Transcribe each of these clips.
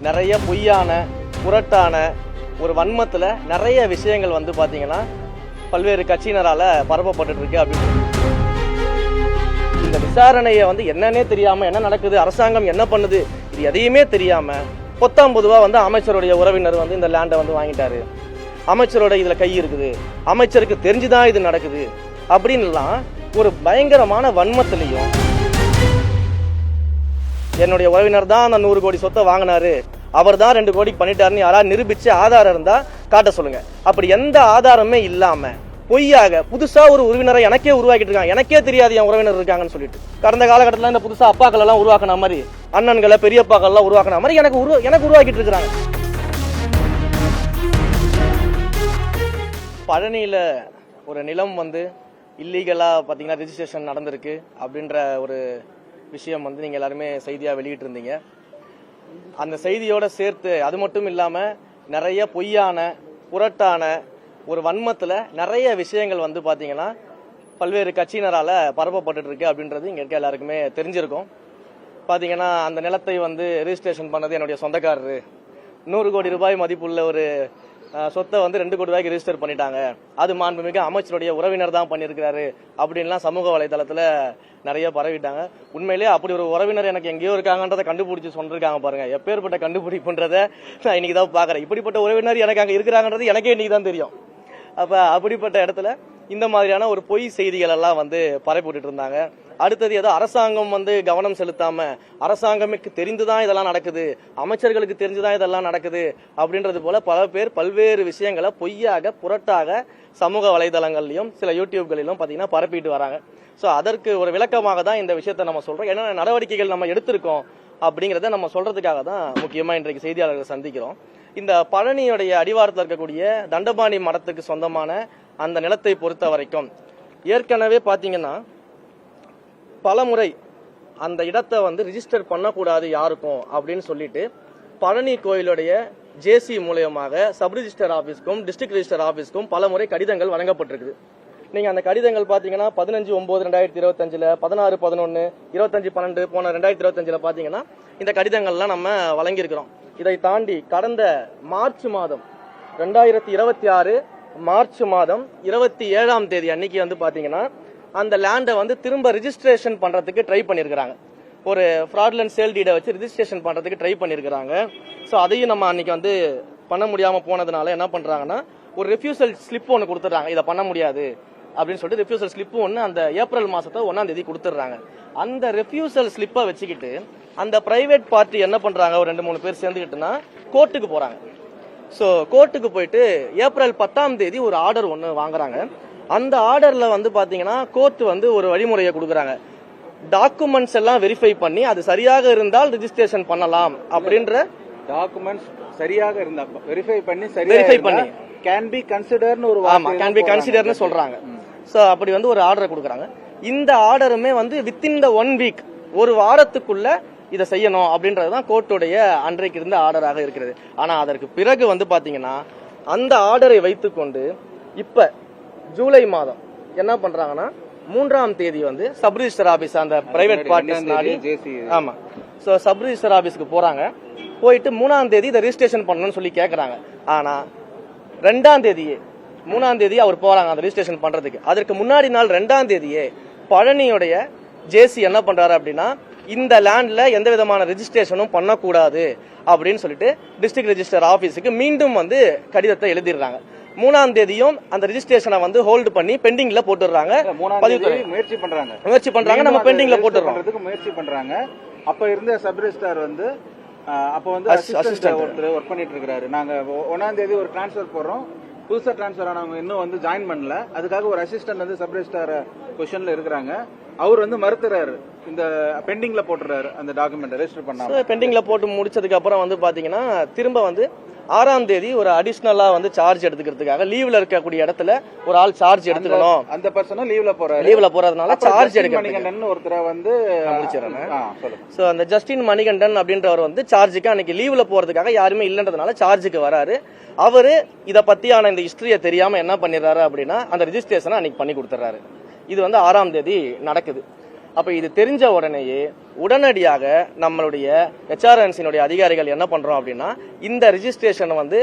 நிறைய பொய்யான புரட்டான ஒரு வன்மத்தில் நிறைய விஷயங்கள் வந்து பார்த்தீங்கன்னா பல்வேறு கட்சியினரால் பரப்பப்பட்டு இருக்கு அப்படின்னு. இந்த விசாரணையை வந்து என்னன்னே தெரியாமல் என்ன நடக்குது, அரசாங்கம் என்ன பண்ணுது, இது எதையுமே தெரியாமல் பொத்தாம் பொதுவாக வந்து அமைச்சருடைய உறவினர் வந்து இந்த லேண்டை வந்து வாங்கிட்டாரு, அமைச்சரோட இதில் கை இருக்குது, அமைச்சருக்கு தெரிஞ்சுதான் இது நடக்குது அப்படின்லாம் ஒரு பயங்கரமான வன்மத்திலையும் என்னுடைய உறவினர் தான் அந்த 100 கோடி சொத்தை வாங்கினாரு, அவர் தான் 2 கோடிக்கு பண்ணிட்டாருன்னு யாராவது நிரூபிச்சு ஆதாரம் இருந்தா காட்ட சொல்லுங்க. அப்படி எந்த ஆதாரமே இல்லாம பொய்யாக புதுசா ஒரு உறவினரை எனக்கே உருவாக்கிட்டு இருக்காங்க, எனக்கே தெரியாது என் உறவினர் இருக்காங்கன்னு சொல்லிட்டு. கடந்த காலகட்டத்தில் இந்த புதுசா அப்பாக்கள் எல்லாம் உருவாக்கின மாதிரி, அண்ணன்களை பெரியப்பாக்கள் எல்லாம் உருவாக்கின மாதிரி எனக்கு உருவாக்கிட்டு இருக்கிறாங்க. பழனியில ஒரு நிலம் வந்து இல்லீகலா பாத்தீங்கன்னா ரெஜிஸ்ட்ரேஷன் நடந்திருக்கு அப்படின்ற ஒரு விஷயம் வந்து நீங்க எல்லாருமே செய்தியா வெளியிட்டு இருந்தீங்க. அந்த செய்தியோட சேர்த்து அது மட்டும் இல்லாம நிறைய பொய்யான புரட்டான ஒரு வன்மத்துல நிறைய விஷயங்கள் வந்து பாத்தீங்கன்னா பல்வேறு கட்சியினரால பரப்பப்பட்டு இருக்கு அப்படின்றது இங்க இருக்க எல்லாருக்குமே தெரிஞ்சிருக்கும். பாத்தீங்கன்னா அந்த நிலத்தை வந்து ரெஜிஸ்ட்ரேஷன் பண்ணது என்னுடைய சொந்தக்காரரு, 100 கோடி ரூபாய் மதிப்புள்ள ஒரு சொத்தை வந்து 2 கோடி ரூபாய்க்கு ரெஜிஸ்டர் பண்ணிட்டாங்க, அது மாண்புமிகு அமைச்சருடைய உறவினர் தான் பண்ணியிருக்கிறாரு அப்படின்லாம் சமூக வலைதளத்துல நிறைய பரவிட்டாங்க. உண்மையிலேயே அப்படி ஒரு உறவினர் எனக்கு எங்கேயோ இருக்காங்கன்றதை கண்டுபிடிச்சு சொல்லிருக்காங்க பாருங்க. எப்பேற்பட்ட கண்டுபிடிப்புன்றத நான் இன்னைக்கு தான் பாக்குறேன். இப்படிப்பட்ட உறவினர் எனக்கு அங்க இருக்கிறாங்கன்றது எனக்கே இன்னைக்கு தான் தெரியும். அப்ப அப்படிப்பட்ட இடத்துல இந்த மாதிரியான ஒரு பொய் செய்திகள் எல்லாம் வந்து பரப்பிட்டு இருந்தாங்க. அடுத்தது ஏதோ அரசாங்கம் வந்து கவனம் செலுத்தாம அரசாங்கமுக்கு தெரிந்துதான் இதெல்லாம் நடக்குது, அமைச்சர்களுக்கு தெரிஞ்சுதான் இதெல்லாம் நடக்குது அப்படின்றது போல பல பேர் பல்வேறு விஷயங்களை பொய்யாக புரட்டாக சமூக வலைதளங்கள்லயும் சில யூடியூப்களிலும் பாத்தீங்கன்னா பரப்பிட்டு வராங்க. சோ அதற்கு ஒரு விளக்கமாக தான் இந்த விஷயத்தை நம்ம சொல்றோம். என்னென்ன நடவடிக்கைகள் நம்ம எடுத்திருக்கோம் அப்படிங்கறத நம்ம சொல்றதுக்காக தான் முக்கியமா இன்றைக்கு செய்தியாளர்களை சந்திக்கிறோம். இந்த பழனியுடைய அடிவாரத்தில் இருக்கக்கூடிய தண்டபாணி மடத்துக்கு சொந்தமான அந்த நிலத்தை பொறுத்த வரைக்கும் ஏற்கனவே பாத்தீங்கன்னா பலமுறை அந்த இடத்தை வந்து ரிஜிஸ்டர் பண்ணக்கூடாது யாருக்கும் அப்படின்னு சொல்லிட்டு பழனி கோயிலுடைய ஜேசி மூலமாக சப் ரிஜிஸ்டர் ஆபீஸ்க்கும் டிஸ்ட்ரிக்ட் ரிஜிஸ்டர் ஆபீஸ்க்கும் பலமுறை கடிதங்கள் வழங்கப்பட்டிருக்குது. நீங்க அந்த கடிதங்கள் பாத்தீங்கன்னா 15/9/2025, 16/11, 25/12 போன 2025 பாத்தீங்கன்னா இந்த கடிதங்கள்லாம் நம்ம வழங்கியிருக்கிறோம். இதை தாண்டி கடந்த மார்ச் மாதம் 2026 மார்ச் மாதம் 27ஆம் தேதி அன்னைக்கு வந்து பாத்தீங்கன்னா அந்த லேண்டை வந்து திரும்ப ரிஜிஸ்ட்ரேஷன் பண்றதுக்கு ட்ரை பண்ணிருக்காங்க. ஒரு ஃப்ராட்லண்ட் சேல் டீடை வச்சு ரிஜிஸ்ட்ரேஷன் பண்றதுக்கு ட்ரை பண்ணிருக்காங்க. சோ அதையும் நம்ம அன்னைக்கு வந்து பண்ண முடியாம போனதுனால என்ன பண்றாங்கன்னா ஒரு ரெஃப்யூசல் ஸ்லிப் ஒன்னு கொடுத்துறாங்க. இதை பண்ண முடியாது அப்படின்னு சொல்லிட்டு ரெஃப்யூசல் ஸ்லிப் ஒன்னு அந்த ஏப்ரல் மாசத்தை 1ஆம் தேதி கொடுத்துறாங்க. அந்த ரெஃப்யூசல் ஸ்லிப்பை வச்சுக்கிட்டு அந்த பிரைவேட் பார்ட்டி என்ன பண்றாங்க, ஒரு 2-3 பேர் சேர்ந்துக்கிட்டுனா கோர்ட்டுக்கு போறாங்க. சோ கோர்ட்டுக்கு போயிட்டு ஏப்ரல் 10ஆம் தேதி ஒரு ஆர்டர் ஒன்னு வாங்குறாங்க. அந்த ஆர்டர்ல வந்து பாத்தீங்கன்னா கோர்ட் வந்து ஒரு வழிமுறையை கொடுக்குறாங்க. டாக்குமெண்ட்ஸ் எல்லாம் வெரிஃபை பண்ணி அது சரியாக இருந்தால் ரெஜிஸ்ட்ரேஷன் பண்ணலாம் அப்படின்ற டாக்குமெண்ட்ஸ் சரியாக இருந்தா வெரிஃபை பண்ணி கேன் பி கன்சிடர்னு ஒரு கேன் பி கன்சிடர்னு சொல்றாங்க. சோ அப்படி வந்து ஒரு ஆர்டரை கொடுக்குறாங்க. இந்த ஆர்டருமே வந்து வித்தின் த 1 வீக், ஒரு வாரத்துக்குள்ள இதை செய்யணும் அப்படின்றதுதான் கோர்ட்டுடைய அன்றைக்கு இருந்த ஆர்டராக இருக்கிறது. ஆனா அதற்கு பிறகு வந்து பாத்தீங்கன்னா அந்த ஆர்டரை வைத்துக்கொண்டு இப்ப ஜூலை மாதம் என்ன பண்றாங்கன்னா 3ஆம் தேதி வந்து சப் ரிஜிஸ்டர் ஆபீஸ் அந்த பிரைவேட் பார்ட்டிஸ் நாடி ஆமா சோ சப் ரிஜிஸ்டர் ஆபீஸ்க்கு போறாங்க. போயிட்டு 3ஆம் தேதி இதை ரெஜிஸ்ட்ரேஷன் பண்ணணும்னு சொல்லி கேக்குறாங்க. ஆனா 2ஆம் தேதியே 3ஆம் தேதி அவர் போறாங்க அந்த ரெஜிஸ்ட்ரேஷன் பண்றதுக்கு. அதற்கு முன்னாடி நாள் 2ஆம் தேதியே பழனியுடைய ஜேசி என்ன பண்றாரு அப்படின்னா இந்த லேண்ட்ல எந்த விதமான ரெஜிஸ்ட்ரேஷனும் பண்ணக்கூடாது அப்படின்னு சொல்லிட்டு டிஸ்ட்ரிக்ட் ரெஜிஸ்டர் ஆபீஸுக்கு மீண்டும் வந்து கடிதத்தை எழுதிடுறாங்க. 3ஆம் தேதியும் அந்த ரெஜிஸ்ட்ரேஷனை வந்து ஹோல்டு பண்ணி பெண்டிங்ல போட்டுறாங்க. முயற்சி பண்றாங்க நம்ம பெண்டிங்ல போட்டுறோம் முயற்சி பண்றாங்க. அப்ப இருந்த சப் ரிஜிஸ்டர் வந்து அப்ப வந்து அசிஸ்டன்ட் ஒருத்தர் ஒர்க் பண்ணிட்டு இருக்காரு. நாங்க 1ஆம் தேதி ஒரு டிரான்ஸ்பர் போடுறோம், புதுசா டிரான்ஸ்பர் ஆனவங்க இன்னும் வந்து ஜாயின் பண்ணல. அதுக்காக ஒரு அசிஸ்டன்ட் வந்து சப் ரிஜிஸ்டர் பொசிஷன்ல இருக்கிறாங்க. அவர் வந்து மறுத்துறாரு, இந்த பெண்டிங்ல போட்டுறாரு அந்த டாக்குமெண்ட் ரெஜிஸ்டர் பண்ணாம. பெண்டிங்ல போட்டு முடிச்சதுக்கு அப்புறம் வந்து பாத்தீங்கன்னா திரும்ப வந்து 6ஆம் தேதி ஒரு அடிஷனலா வந்து சார்ஜ் எடுத்துக்கிறதுக்காக லீவ்ல இருக்கக்கூடிய இடத்துல ஒரு ஆள் சார்ஜ் எடுத்துக்கணும். அந்த பர்சனும் லீவ்ல போறதுனால சார்ஜ் எடுக்கணும். ஒருத்தரை வந்து சோ அந்த ஜஸ்டின் மணிகண்டன் அப்படின்றவர் வந்து சார்ஜுக்கு அன்னைக்கு லீவ்ல போறதுக்காக யாருமே இல்லன்றதுனால சார்ஜுக்கு வராரு. அவரு இத பத்தியான இந்த ஹிஸ்டரிய தெரியாம என்ன பண்ணிடுறாரு அப்படின்னா அந்த ரெஜிஸ்ட்ரேஷனை அன்னைக்கு பண்ணி கொடுத்துறாரு. இது வந்து 6ஆம் தேதி நடக்குது. அப்ப இது தெரிஞ்ச உடனேயே உடனடியாக நம்மளுடைய ஹெச்ஆர்என்சியினுடைய அதிகாரிகள் என்ன பண்றோம் அப்படின்னா இந்த ரிஜிஸ்ட்ரேஷன் வந்து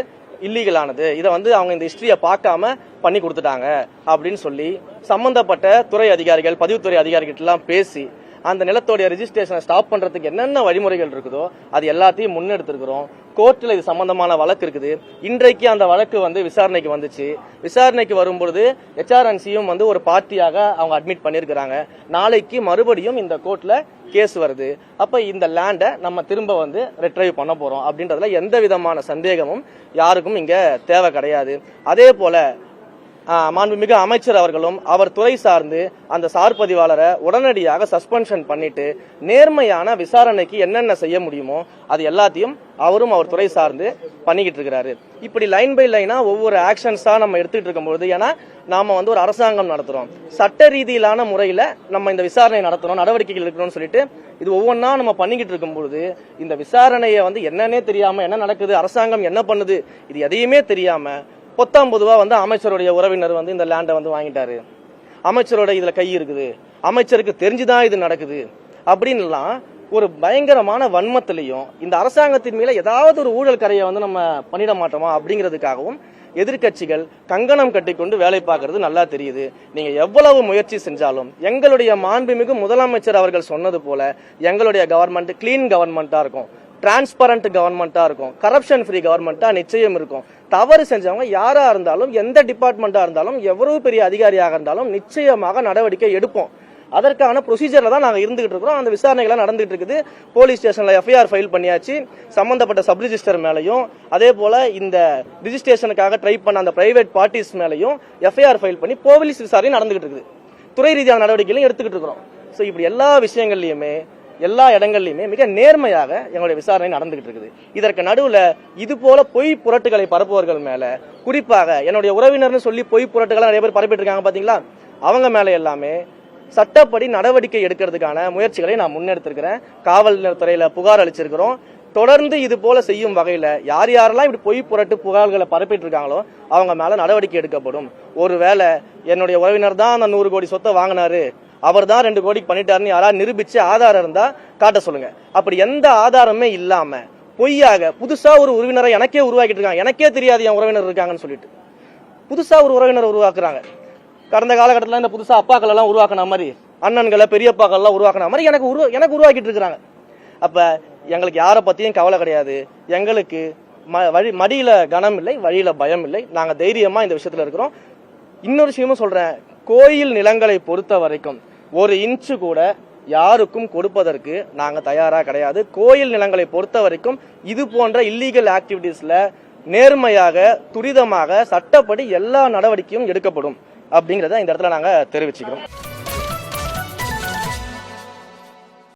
இல்லீகலானது, இதை வந்து அவங்க இந்த ஹிஸ்டரியை பார்க்காம பண்ணி கொடுத்துட்டாங்க அப்படின்னு சொல்லி சம்பந்தப்பட்ட துறை அதிகாரிகள் பதிவுத்துறை அதிகாரிகள் எல்லாம் பேசி அந்த நிலத்தோடைய ரெஜிஸ்ட்ரேஷனை ஸ்டாப் பண்றதுக்கு என்னென்ன வழிமுறைகள் இருக்குதோ அது எல்லாத்தையும் முன்னெடுத்திருக்கிறோம். கோர்ட்டில் இது சம்பந்தமான வழக்கு இருக்குது. இன்றைக்கு அந்த வழக்கு வந்து விசாரணைக்கு வந்துச்சு. விசாரணைக்கு வரும்பொழுது ஹெச்ஆர்என்சியும் வந்து ஒரு பார்ட்டியாக அவங்க அட்மிட் பண்ணியிருக்கிறாங்க. நாளைக்கு மறுபடியும் இந்த கோர்ட்ல கேஸ் வருது. அப்ப இந்த லேண்டை நம்ம திரும்ப வந்து ரெட்ரைவ் பண்ண போறோம் அப்படின்றதுல எந்த விதமான சந்தேகமும் யாருக்கும் இங்க தேவை கிடையாது. அதே போல மாண்புமிகு அமைச்சர் அவர்களும் அவர் துறை சார்ந்து அந்த சார் பதிவாளரை உடனடியாக சஸ்பென்ஷன் பண்ணிட்டு நேர்மையான விசாரணைக்கு என்னென்ன செய்ய முடியுமோ அது எல்லாத்தையும் அவரும் அவர் துறை சார்ந்து பண்ணிக்கிட்டு இருக்கிறாரு. இப்படி லைன் பை லைனா ஒவ்வொரு ஆக்ஷன்ஸா நம்ம எடுத்துக்கிட்டு இருக்கும்போது, ஏன்னா நாம வந்து ஒரு அரசாங்கம் நடத்துறோம், சட்ட ரீதியிலான முறையில நம்ம இந்த விசாரணை நடத்துறோம், நடவடிக்கைகள் எடுக்கணும்னு சொல்லிட்டு இது ஒவ்வொன்றா நம்ம பண்ணிக்கிட்டு இருக்கும்பொழுது இந்த விசாரணையை வந்து என்னன்னே தெரியாம என்ன நடக்குது, அரசாங்கம் என்ன பண்ணுது, இது எதையுமே தெரியாம பொத்தாம் பொதுவா வந்து அமைச்சருடைய உறவினர் வந்து இந்த லேண்டை வந்து வாங்கிட்டாரு, அமைச்சரோட இதுல கை இருக்குது, அமைச்சருக்கு தெரிஞ்சுதான் இது நடக்குது அப்படின்லாம் ஒரு பயங்கரமான வன்மத்திலையும் இந்த அரசாங்கத்தின் மேல ஏதாவது ஒரு ஊழல் கரையை வந்து நம்ம பண்ணிட மாட்டோமா அப்படிங்கிறதுக்காகவும் எதிர்கட்சிகள் கங்கணம் கட்டிக்கொண்டு வேலை பார்க்கறது நல்லா தெரியுது. நீங்க எவ்வளவு முயற்சி செஞ்சாலும் எங்களுடைய மாண்புமிகு முதலமைச்சர் அவர்கள் சொன்னது போல எங்களுடைய கவர்மெண்ட் கிளீன் கவர்மெண்டா இருக்கும், டிரான்ஸ்பரண்ட் கவர்மெண்டா இருக்கும், கரப்ஷன் ஃப்ரீ கவர்மெண்டா நிச்சயம் இருக்கும். தவறு செஞ்சவங்க யாரா இருந்தாலும் எந்த டிபார்ட்மெண்டா இருந்தாலும் எவ்வளவு பெரிய அதிகாரியாக இருந்தாலும் நிச்சயமாக நடவடிக்கை எடுப்போம். அதற்கான ப்ரொசீஜர்ல தான் நாங்க இருந்துகிட்டு இருக்கிறோம். அந்த விசாரணைகள் நடந்துட்டு இருக்குது. போலீஸ் ஸ்டேஷன்ல எஃப்ஐஆர் ஃபைல் பண்ணியாச்சு. சம்பந்தப்பட்ட சப் ரிஜிஸ்டர் மேலையும் அதே போல இந்த ரிஜிஸ்ட்ரேஷனுக்காக ட்ரை பண்ண அந்த பிரைவேட் பார்ட்டிஸ் மேலையும் எஃப்ஐஆர் ஃபைல் பண்ணி போலீஸ் விசாரணை நடந்துகிட்டு இருக்குது. துறை ரீதியான நடவடிக்கைகளையும் எடுத்துக்கிட்டு இருக்கிறோம். ஸோ இப்படி எல்லா விஷயங்கள்லயுமே எல்லா இடங்கள்லயுமே மிக நேர்மையாக எங்களுடைய விசாரணை நடந்துகிட்டு இருக்குது. இதற்கு நடுவுல இது போல பொய் புரட்டுகளை பரப்புவர்கள் மேல, குறிப்பாக என்னுடைய உறவினர்னு சொல்லி பொய் புரட்டுகளை நிறைய பேர் பரப்பிட்டு இருக்காங்க பாத்தீங்களா, அவங்க மேல எல்லாமே சட்டப்படி நடவடிக்கை எடுக்கிறதுக்கான முயற்சிகளை நான் முன்னெடுத்திருக்கிறேன். காவல்துறையில புகார் அளிச்சிருக்கிறோம். தொடர்ந்து இது போல செய்யும் வகையில யார் யாரெல்லாம் இப்படி பொய் புரட்டு புகார்களை பரப்பிட்டு இருக்காங்களோ அவங்க மேல நடவடிக்கை எடுக்கப்படும். ஒருவேளை என்னுடைய உறவினர் தான் அந்த 100 கோடி சொத்தை வாங்கினாரு, அவர் தான் 2 கோடிக்கு பண்ணிட்டாருன்னு யாராவது நிரூபிச்சு ஆதாரம் இருந்தா காட்ட சொல்லுங்க. அப்படி எந்த ஆதாரமே இல்லாம பொய்யாக புதுசா ஒரு உறவினரை எனக்கே உருவாக்கிட்டு இருக்காங்க. எனக்கே தெரியாது என் உறவினர் இருக்காங்கன்னு சொல்லிட்டு புதுசா ஒரு உறவினர் உருவாக்குறாங்க. கடந்த காலகட்டத்தில் இந்த புதுசா அப்பாக்கள் எல்லாம் உருவாக்கின மாதிரி, அண்ணன்களை பெரியப்பாக்கள் எல்லாம் உருவாக்கின மாதிரி எனக்கு உருவாக்கிட்டு இருக்கிறாங்க. அப்ப எங்களுக்கு யாரை பத்தியும் கவலை கிடையாது. எங்களுக்கு மடியில கனம் இல்லை, வழியில பயம் இல்லை. நாங்க தைரியமா இந்த விஷயத்துல இருக்கிறோம். இன்னொரு விஷயமும் சொல்றேன், கோயில் நிலங்களை பொறுத்த வரைக்கும் 1 இன்ச்சு கூட யாருக்கும் கொடுப்பதற்கு நாங்க தயாரா கிடையாது. கோயில் நிலங்களை பொறுத்த வரைக்கும் இது போன்ற இல்லீகல் ஆக்டிவிட்டீஸ்ல நேர்மையாக துரிதமாக சட்டப்படி எல்லா நடவடிக்கையும் எடுக்கப்படும் அப்படிங்கறத இந்த இடத்துல நாங்க தெரிவிச்சுக்கிறோம்.